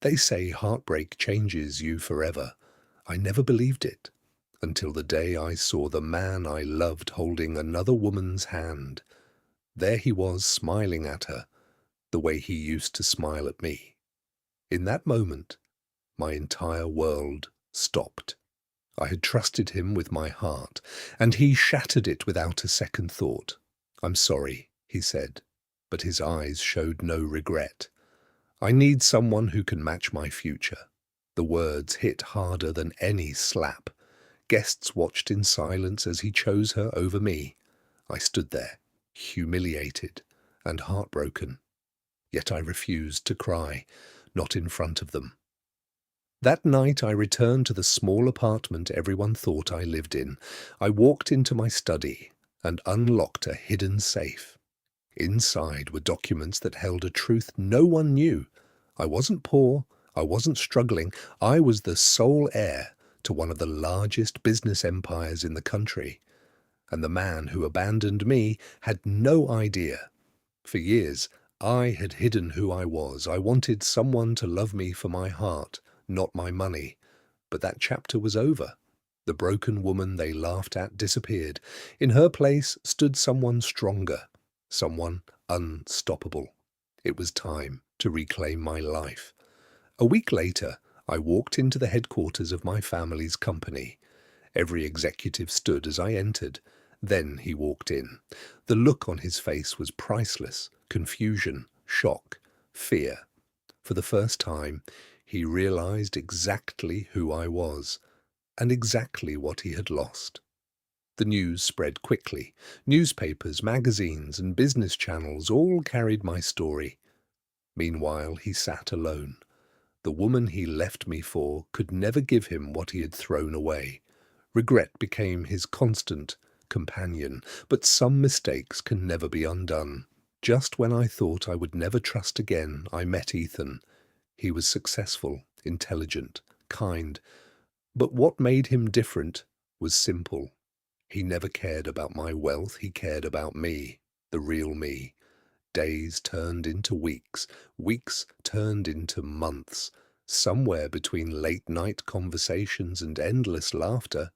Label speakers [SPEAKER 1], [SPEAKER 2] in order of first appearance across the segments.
[SPEAKER 1] They say heartbreak changes you forever. I never believed it until the day I saw the man I loved holding another woman's hand. There he was, smiling at her, the way he used to smile at me. In that moment, my entire world stopped. I had trusted him with my heart, and he shattered it without a second thought. "I'm sorry," he said, but his eyes showed no regret. "I need someone who can match my future." The words hit harder than any slap. Guests watched in silence as he chose her over me. I stood there, humiliated and heartbroken. Yet I refused to cry, not in front of them. That night I returned to the small apartment everyone thought I lived in. I walked into my study and unlocked a hidden safe. Inside were documents that held a truth no one knew. I wasn't poor, I wasn't struggling, I was the sole heir to one of the largest business empires in the country. And the man who abandoned me had no idea. For years, I had hidden who I was. I wanted someone to love me for my heart, not my money. But that chapter was over. The broken woman they laughed at disappeared. In her place stood someone stronger, someone unstoppable. It was time to reclaim my life. A week later, I walked into the headquarters of my family's company. Every executive stood as I entered. Then he walked in. The look on his face was priceless. Confusion, shock, fear. For the first time, he realized exactly who I was and exactly what he had lost. The news spread quickly. Newspapers, magazines, and business channels all carried my story. Meanwhile, he sat alone. The woman he left me for could never give him what he had thrown away. Regret became his constant companion, but some mistakes can never be undone. Just when I thought I would never trust again, I met Ethan. He was successful, intelligent, kind, but what made him different was simple. He never cared about my wealth, he cared about me, the real me. Days turned into weeks, weeks turned into months. Somewhere between late-night conversations and endless laughter,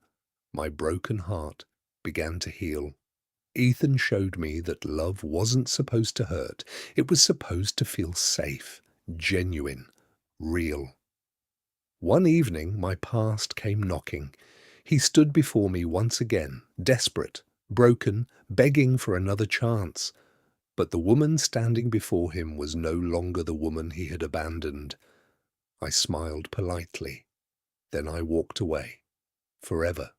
[SPEAKER 1] my broken heart began to heal. Ethan showed me that love wasn't supposed to hurt. It was supposed to feel safe, genuine, real. One evening, my past came knocking. He stood before me once again, desperate, broken, begging for another chance. But the woman standing before him was no longer the woman he had abandoned. I smiled politely. Then I walked away, forever.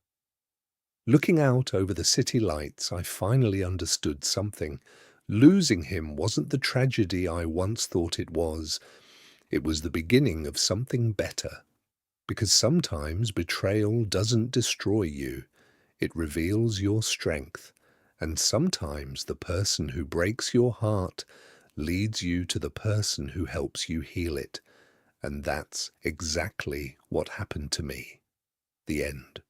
[SPEAKER 1] Looking out over the city lights, I finally understood something. Losing him wasn't the tragedy I once thought it was. It was the beginning of something better. Because sometimes betrayal doesn't destroy you. It reveals your strength. And sometimes the person who breaks your heart leads you to the person who helps you heal it. And that's exactly what happened to me. The end.